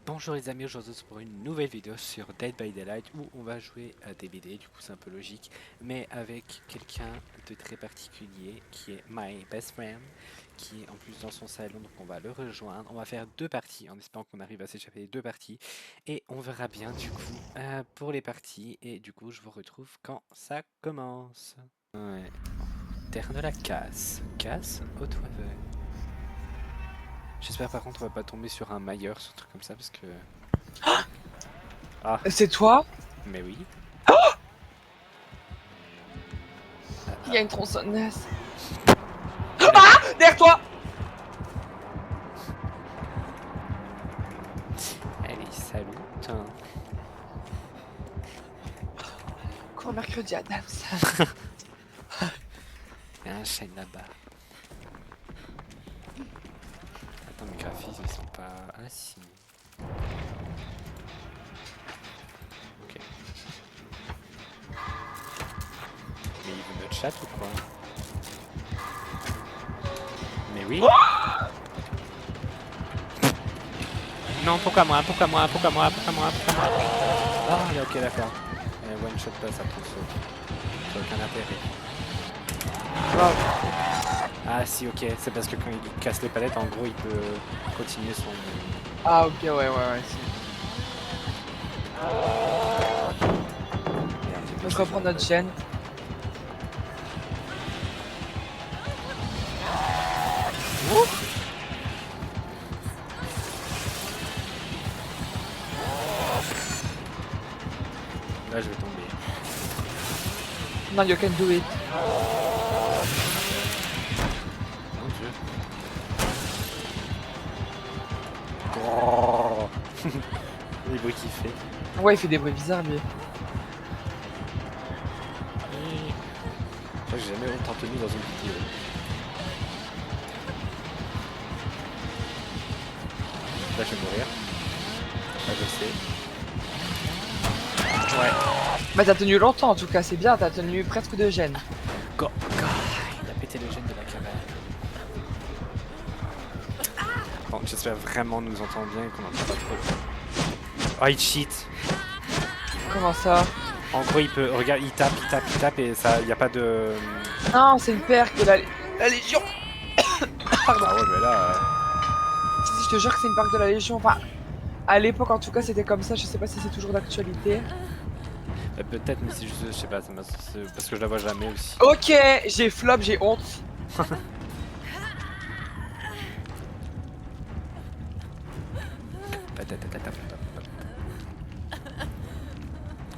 Bonjour les amis, aujourd'hui c'est pour une nouvelle vidéo sur Dead by Daylight où on va jouer à DBD, du coup c'est un peu logique, mais avec quelqu'un de très particulier qui est my best friend, qui est en plus dans son salon, donc on va le rejoindre. On va faire deux parties en espérant qu'on arrive à s'échapper des deux parties et on verra bien du coup pour les parties et du coup je vous retrouve quand ça commence. Ouais. Terre de la casse au toit vert. J'espère par contre on va pas tomber sur un mailleur, sur un truc comme ça parce que... Ah, C'est toi? mais oui. Il y a une tronçonneuse. Derrière toi! Allez, salut. Tiens. Cours mercredi Adams. Il y a un chêne là-bas. Attends, mes graphismes ils sont pas... Ah si. Ok. Mais il veut notre chat ou quoi? Mais oui. Non, pourquoi moi? Pourquoi moi? Pourquoi moi? Pourquoi moi? Pourquoi moi? Ah, ok, d'accord. One shot pas ça pour ça. Ça n'a aucun intérêt. Ah si, ok. C'est parce que quand il casse les palettes, en gros, il peut continuer son... Ah ok, ouais, si. Merde, j'ai On glitché, se reprend notre chaîne. Là, je vais tomber. Non, you can do it. Mon dieu. Oh. Les bruits qu'il fait. Ouais, il fait des bruits bizarres lui. Je crois que j'ai jamais autant tenu dans une vidéo. Là, je vais mourir. Là, je sais. Ouais. Bah t'as tenu longtemps en tout cas, c'est bien, t'as tenu presque 2 gènes. Go. Il a pété le gène de la cabane. Bon, j'espère vraiment nous entend bien et qu'on n'entend pas trop. Oh, il cheat. Comment ça? En gros, il peut... Regarde, il tape et ça... Il n'y a pas de... Non, c'est une perque de la Légion. Pardon. Ah ouais, mais là... Si, je te jure que c'est une perque de la Légion. Enfin, à l'époque en tout cas c'était comme ça, je sais pas si c'est toujours d'actualité. Peut-être, mais c'est juste... Je sais pas, parce que je la vois jamais aussi. Ok, j'ai flop, j'ai honte.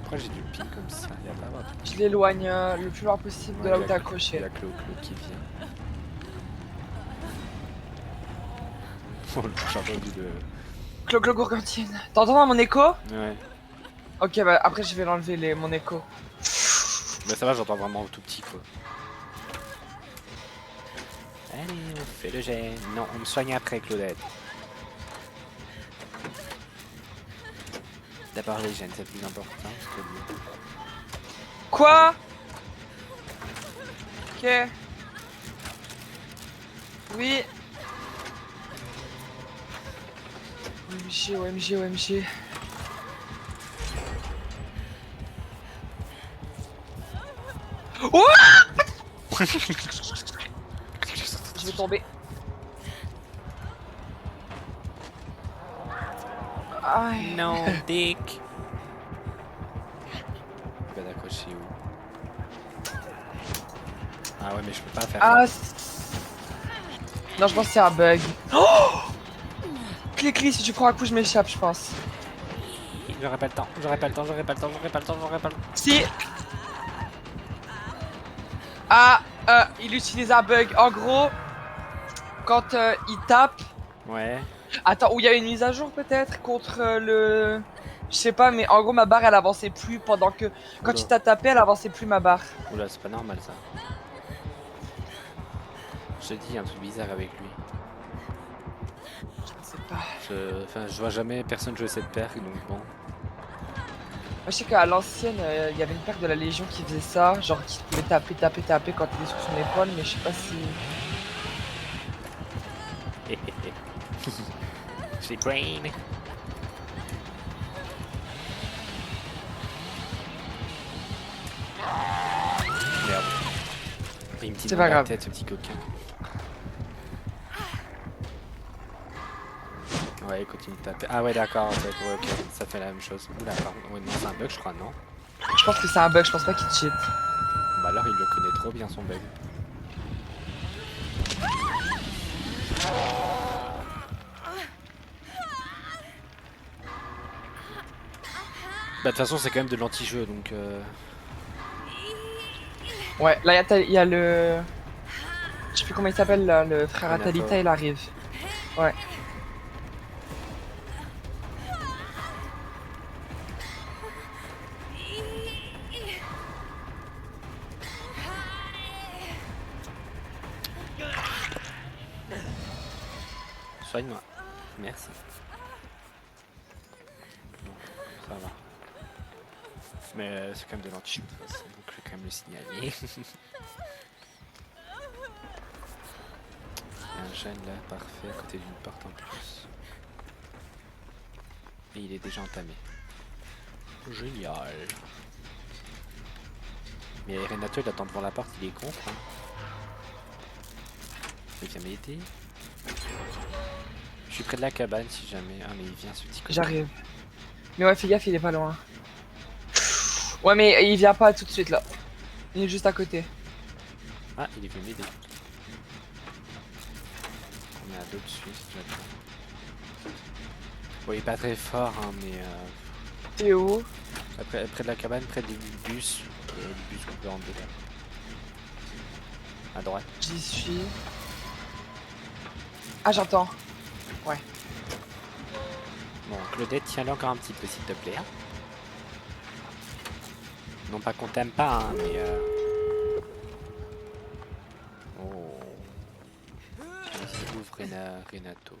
Pourquoi j'ai du ping comme ça? Il y a pas avoir... Je l'éloigne le plus loin possible de là où t'es Il y accroché. a Clo qui vient. Oh, j'ai entendu de... Clo-Clo Gourgantine. T'entends dans mon écho? Ouais. Ok, bah après je vais l'enlever mon écho. Mais ça va, j'entends vraiment tout petit quoi. Allez, on fait le gène. Non, on me soigne après, Claudette. D'abord les gènes, c'est plus important. Parce que... Quoi? Ok. Oui. OMG, OMG, OMG. Oh! Je vais tomber. Aïe. Non, dick. Il va d'accrocher où? Ah ouais, mais je peux pas faire Ah. ça. Non, je pense que c'est un bug. Oh! Clé, si tu prends un coup, je m'échappe, je pense. J'aurais pas le temps, j'aurais pas le temps, j'aurais pas le temps, j'aurais pas le temps, j'aurais pas le temps. Si. Ah, il utilise un bug. En gros, quand il tape. Ouais. Attends, où il y a une mise à jour peut-être contre le... Je sais pas, mais en gros ma barre elle avançait plus pendant que... Quand Oula. il t'a tapé, elle avançait plus ma barre. Oula, c'est pas normal ça. Je te dis, il y a un truc bizarre avec lui. Je sais pas. Enfin, je vois jamais personne jouer cette perque, donc bon. Moi je sais qu'à l'ancienne, il y avait une paire de la Légion qui faisait ça, genre qui pouvait taper quand il est sur son épaule, mais je sais pas si... J'ai brain. pris une petite C'est dans pas la grave. tête, ce petit coquin. Ouais, il continue de taper. Ah ouais, d'accord, en fait, ouais, ok, ça fait la même chose. Oula, pardon, ouais, non, c'est un bug, je crois, non? Je pense que c'est un bug, je pense pas qu'il cheat. Bah alors, il le connaît trop bien, son bug. Bah, de toute façon, c'est quand même de l'anti-jeu, donc... Ouais, là il y a le... Je sais plus comment il s'appelle là, le frère à Renato. Talita, il arrive. Ouais. Soigne-moi. Merci. Bon, ça va. Mais c'est quand même de l'anti-jeu, de toute façon, donc je vais quand même le signaler. Il y a un jeune là, parfait, à côté d'une porte en plus. Et il est déjà entamé. Génial. Mais Renato il attend devant la porte, il est con quoi. Il vient m'aider. Je suis près de la cabane si jamais. Ah mais il vient ce petit coquin. J'arrive. Mais ouais, fais gaffe, il est pas loin. Ouais, mais il vient pas tout de suite là. Il est juste à côté. Ah, il est venu m'aider. On est à 2 de Suisse, j'attends. Bon, il est pas très fort, hein, mais T'es où? après, près de la cabane, près du bus. Le bus qu'on peut enlever là. À droite. J'y suis. Ah, j'entends. Ouais. Bon, Claudette, tiens-le encore un petit peu, s'il te plaît. Hein. Non pas qu'on t'aime pas, hein, mais Oh. Vas-y, ouvre Renato.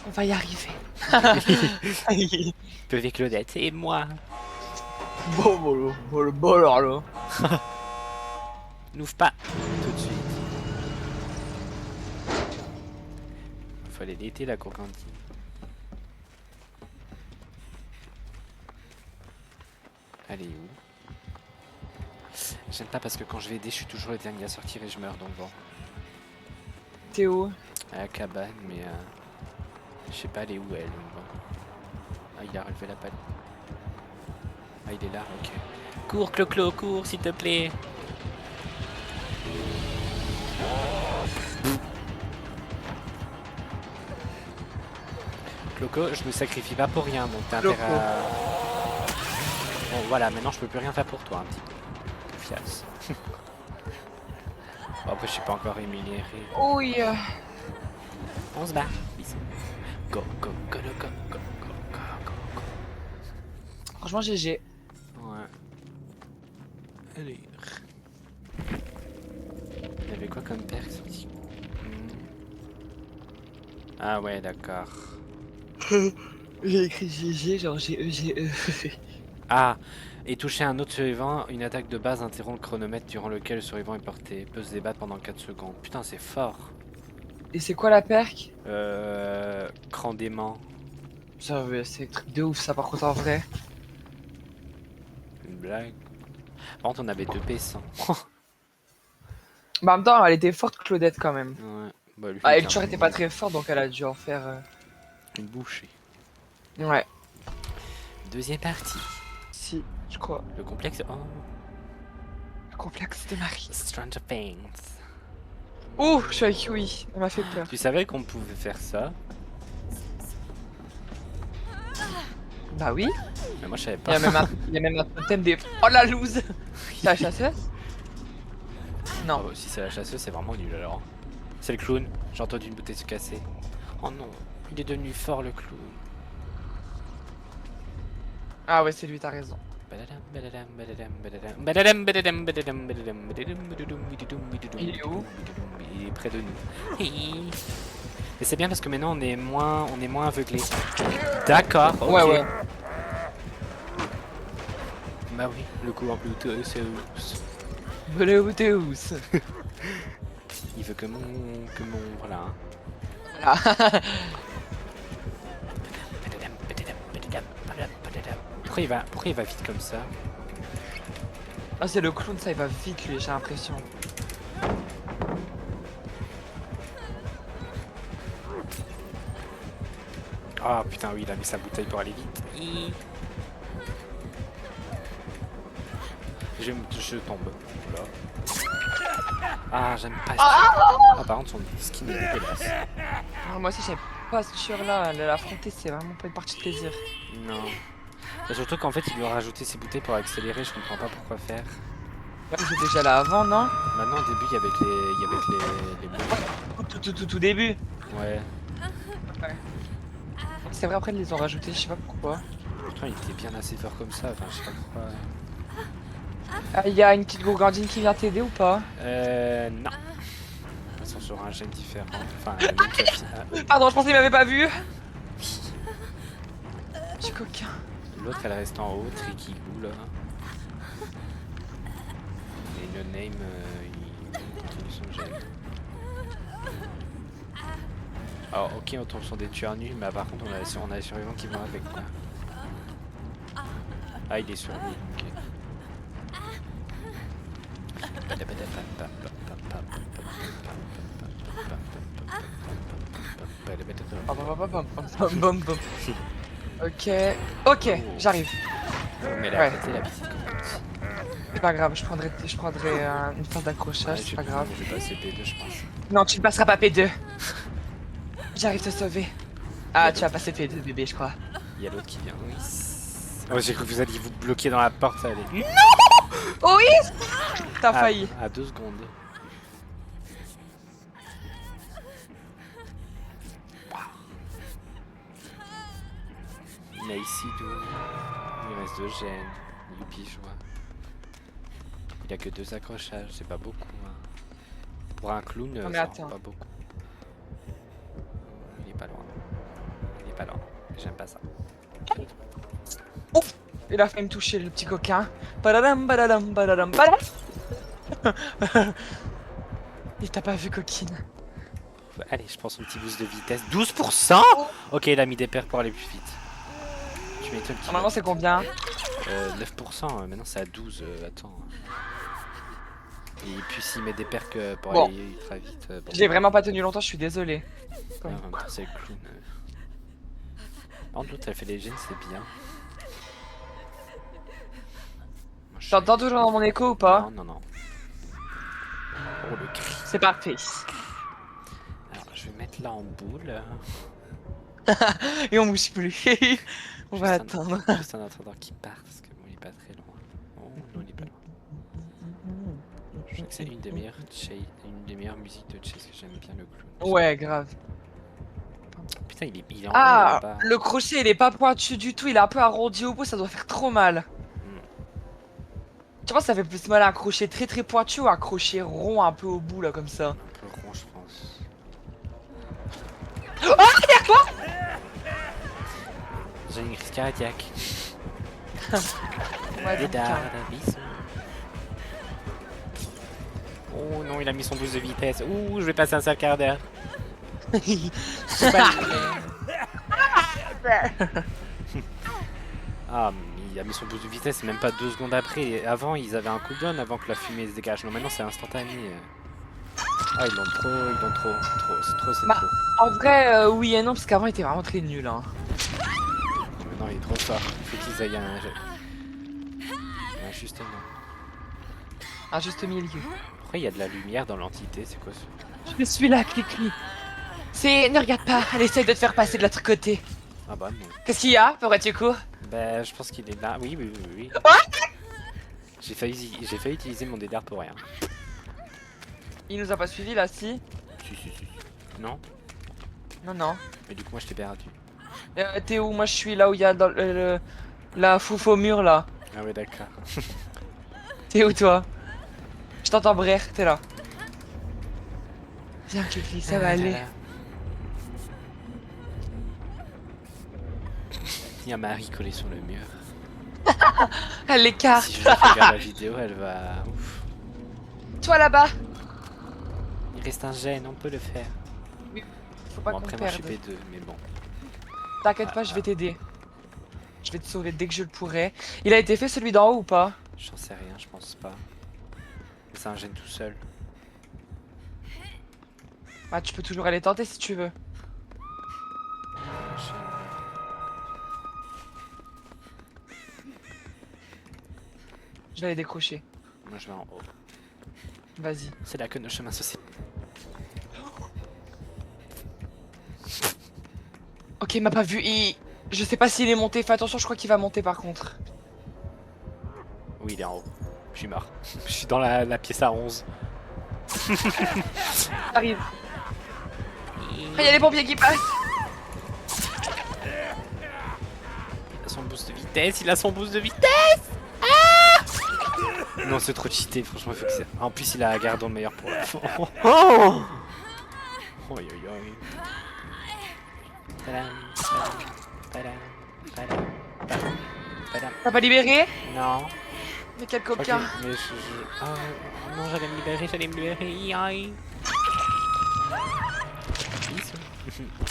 On va y arriver. Avec Claudette et moi. Bon, le bol là. N'ouvre pas tout de suite. Il fallait l'été la croquantine. Elle est où? J'aime pas parce que quand je vais aider, je suis toujours le dernier à sortir et je meurs donc bon. T'es où? À la cabane, mais je sais pas elle est où elle. Donc bon. Ah, il a relevé la palle. Ah, il est là, ok. Cours, Clo-Clo, cours s'il te plaît. Clo-Clo, je me sacrifie pas pour rien, donc t'as intérêt à... Bon voilà, maintenant je peux plus rien faire pour toi un petit peu. Fias. Bon, après je suis pas encore rémunéré. Oui. On se bat. Bisous. Go, go, go, go, go, go, go, go, go, go. Franchement, GG. Ouais. Allez. Il y avait quoi comme perk ce petit... Ah ouais, d'accord. J'ai écrit GG, genre GE. Ah, et toucher un autre survivant, une attaque de base interrompt le chronomètre durant lequel le survivant est porté. Peut se débattre pendant 4 secondes. Putain, c'est fort. Et c'est quoi la perk? Cran d'aimant. Ça, c'est un truc de ouf ça par contre en vrai. Une blague. Par contre, on avait 2p100. Bah en même temps, elle était forte Claudette quand même. Ouais. Bah, lui, Ah, il elle toujours était pas très forte donc elle a dû en faire... une bouchée. Ouais. Deuxième partie. Si, je crois. Le complexe... Oh, Le complexe de Marie. Stranger Things. Ouh, je suis avec Yui. Elle m'a fait peur. Tu savais qu'on pouvait faire ça? Bah oui. Mais moi, je savais Il pas. y a même un totem des... Oh la loose. C'est la chasseuse? Non. Oh, si c'est la chasseuse, c'est vraiment nul alors. C'est le clown. J'ai entendu une bouteille se casser. Oh non, il est devenu fort le clown. Ah ouais, c'est lui, t'as raison. Il est où? Il est près de nous. Et c'est bien parce que maintenant on est moins aveuglé. D'accord. Ok. Ouais, ouais. Bah oui, le coup en Bluetooth, c'est Bluetooth. il veut que mon voilà. Voilà. pourquoi il va vite comme ça? Ah, c'est le clown, ça il va vite lui, j'ai l'impression. Ah putain, oui, il a mis sa bouteille pour aller vite. Je tombe. Là. Ah, j'aime pas ça. Ah, par contre, son skin est dégueulasse. Ah, moi aussi, j'aime pas ce tueur là, l'affronter, c'est vraiment pas une partie de plaisir. Non. Et surtout qu'en fait, ils lui ont rajouté ses bouteilles pour accélérer, je comprends pas pourquoi faire. Ouais, j'étais déjà là avant, non? Maintenant, au début, il y avait les bouteilles. Tout début. Ouais. C'est vrai, après, ils les ont rajoutés, je sais pas pourquoi. Pourtant, il était bien assez fort comme ça, enfin, je sais pas pourquoi. Ah, il y a une petite gourgandine qui vient t'aider ou pas? Non. Ils sont sur un gène différent. Enfin, le mec qui a fait- Pardon, je pensais qu'il m'avait pas vu. Je suis coquin. L'autre, elle reste en haut, Tricky Boo, là. Et No Name, il continue son gène. Alors, ok, on tombe sur des tueurs nuls, mais par contre, on a les survivants qui vont avec, quoi. Ah, il est sur lui, ok. Ok, ok, j'arrive. Mais elle est à côté, la visite. C'est pas grave, je prendrai une phase d'accrochage, c'est pas grave. Je vais passer P2, je pense. Non, tu ne passeras pas P2. J'arrive te sauver. Ah, tu vas passer P2, bébé, je crois. Il y a l'autre qui vient, oui. Oh, j'ai cru que vous alliez vous bloquer dans la porte, allez. Non. Oh oui. T'as failli. À 2 secondes. Naïsidou. Il reste 2 gènes. Youpi, je vois. Il a que 2 accrochages, c'est pas beaucoup. Hein. Pour un clown, non, mais ça attends. rend pas beaucoup. Il est pas loin. Il est pas loin. J'aime pas ça. Ouf. Il a failli me toucher, le petit coquin. Badadam, badadam, badadam, badam. Il t'a pas vu, coquine. Allez, je prends son petit boost de vitesse. 12%. Ok, il a mis des paires pour aller plus vite. Tu m'étonnes qu'il Normalement, c'est combien? 9%, maintenant c'est à 12, attends. Et puis s'il met des perks pour Bon. aller ultra vite. Bon. J'ai vraiment pas tenu longtemps, je suis désolé. En même temps, c'est le clown. Par contre, l'autre, elle fait les gènes, c'est bien. T'entends toujours dans mon écho ou pas? Non, non, non. Oh, le cri. C'est parfait. Alors, je vais mettre là en boule. Et on bouge plus. On va attendre. Juste en attendant qu'il parte, parce que bon, il est pas très loin. Oh, non, il est pas loin. Je sais que c'est une des meilleures musiques de Chase que j'aime bien, le clown. Ouais, grave. Putain, il est en haut Ah, là-bas. le crochet il est pas pointu du tout, il est un peu arrondi au bout, ça doit faire trop mal. Tu vois, ça fait plus mal à un crochet très très pointu ou un crochet rond un peu au bout là comme ça. Un peu rond, je pense. Oh, derrière toi! J'ai une crise cardiaque. Ouais, Des donc, dards, bisous. Oh non, il a mis son boost de vitesse. Ouh, je vais passer un sale quart d'heure. Ah, mais il a mis son boost de vitesse, même pas 2 secondes après. Et avant, ils avaient un cooldown avant que la fumée se dégage. Non, maintenant, c'est instantané. Ah, ils l'ont trop. C'est Bah, trop. En vrai, oui et non, parce qu'avant il était vraiment très nul. Hein. Maintenant, il est trop fort. Il faut qu'ils aillent à un ajustement. Un juste milieu. Pourquoi il y a de la lumière dans l'entité? C'est quoi ça? Je suis là, Clicli. C'est. Ne regarde pas, elle essaye de te faire passer de l'autre côté. Ah bah non. Qu'est-ce qu'il y a? Pourquoi tu cours? Bah, je pense qu'il est là. Oui. J'ai failli utiliser mon dédard pour rien. Il nous a pas suivi là, si? Si. Non? Non. Mais du coup, moi, je t'ai perdu. T'es où? Moi je suis là où il y a dans la fouf au mur là. Ah ouais, d'accord. T'es où toi? Je t'entends brère, t'es là. Viens Clicli, ça va aller. Il y a Marie collée sur le mur. Elle l'écarte. Si je regarde la vidéo, elle va... Ouf. Toi là-bas. Il reste un gène, on peut le faire. Faut pas Bon, qu'on après, moi, je perde. suis P2, mais bon. T'inquiète pas, je vais t'aider. Je vais te sauver dès que je le pourrai. Il a été fait celui d'en haut ou pas? J'en sais rien, je pense pas. C'est un gène tout seul. Ah, tu peux toujours aller tenter si tu veux. Je- Je vais aller décrocher. Moi je vais en haut. Vas-y. C'est là que nos chemins se séparent. Ok, il m'a pas vu. Je sais pas s'il est monté. Fais attention, je crois qu'il va monter par contre. Oui, il est en haut. Je suis mort. Je suis dans la pièce à 11. Arrive. Il y a les pompiers qui passent. Il a son boost de vitesse, il a son boost de vitesse. Ah non, c'est trop cheaté, franchement, il faut que c'est... En plus, il a Gardon le meilleur pour la fin. Oh oi, oi, oi. Tadam, tadam, tadam, tadam, tadam. T'as pas libéré? Non. Mais quel Ok, coquin. mais oh, non, j'allais me libérer, j'allais me libérer. Aïe. Bisous.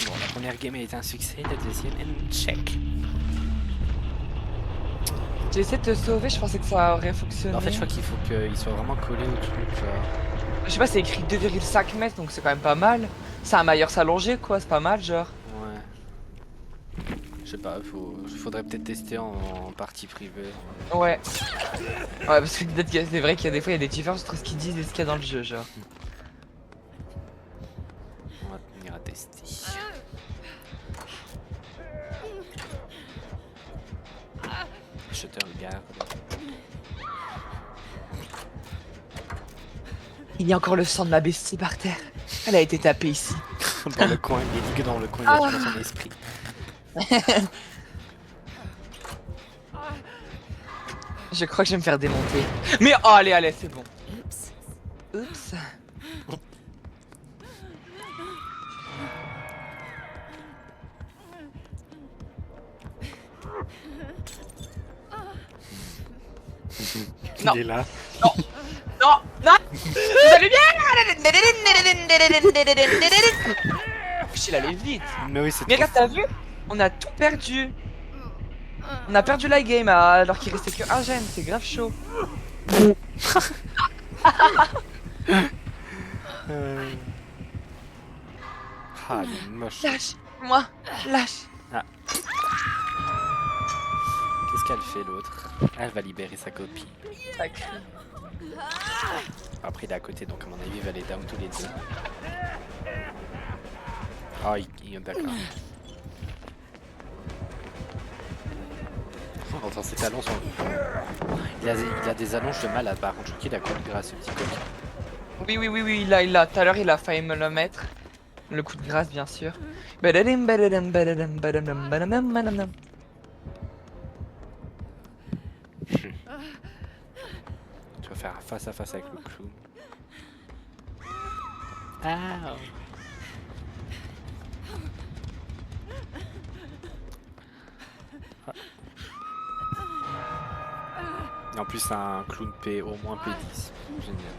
Bon, la première game a été un succès, la deuxième, un check. J'ai essayé de te sauver, je pensais que ça aurait fonctionné. En fait, je crois qu'il faut qu'il soit vraiment collé au truc, genre. Je sais pas, c'est écrit 2,5 mètres, donc c'est quand même pas mal. C'est un maillot s'allonger, quoi, c'est pas mal, genre. Ouais. Je sais pas, faudrait peut-être tester en partie privée. Ouais. Ouais, parce que peut-être que c'est vrai qu'il y a des fois, il y a des différences entre ce qu'ils disent et ce qu'il y a dans le jeu, genre. On va venir à tester. Shutter garde. Il y a encore le sang de ma bestie par terre. Elle a été tapée ici. Dans le coin, il est que dans le coin, il a tout dans son esprit. Je crois que je vais me faire démonter. Mais oh, allez, allez, c'est bon. Oups. Non. Il est là. Non, non. Vous allez bien? Il allait vite. Mais oui, c'est Mais trop regarde, t'as vu? On a tout perdu. On a perdu la game alors qu'il restait que un gène, c'est grave chaud. Ah, il est moche. Lâche-moi, lâche. Qu'est-ce qu'elle fait l'autre? Elle va libérer sa copie. Sacré. Après, il est à côté, donc à mon avis, il va les down tous les deux. Ah, il est d'accord. Oh, enfin, ses talons sont... Il a des allonges de malade, par contre. Je crois qu'il a quoi grâce ce petit coquin. Oui, oui, oui, oui, il a. Tout à l'heure, il a failli me le mettre. Le coup de grâce, bien sûr. Badadim, badadam, badadam, badadam, badadam, badadam. Tu vas faire face à face avec le clown. Ah. Et en plus, c'est un clown P, au moins P10. Génial.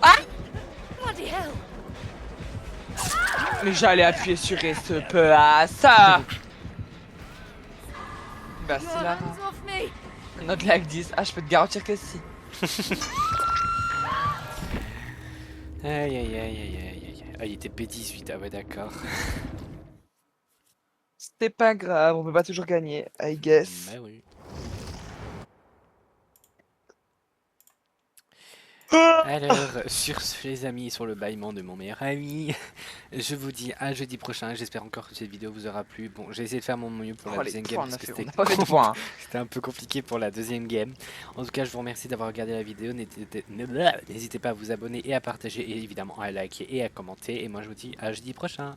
Ah! Mais j'allais appuyer sur ce peu à ça. Bah, c'est là. Not like this. Ah, je peux te garantir que si. Aïe aïe aïe aïe aïe aïe. Ah, il était P18, ah ouais, d'accord. C'est pas grave, on peut pas toujours gagner, I guess. Bah oui. Alors, sur ce, les amis, sur le bâillement de mon meilleur ami, je vous dis à jeudi prochain. J'espère encore que cette vidéo vous aura plu. Bon, j'ai essayé de faire mon mieux pour la deuxième game parce que on a pas fait de points. c'était un peu compliqué pour la deuxième game. En tout cas, je vous remercie d'avoir regardé la vidéo. N'hésitez pas à vous abonner et à partager, et évidemment à liker et à commenter. Et moi, je vous dis à jeudi prochain.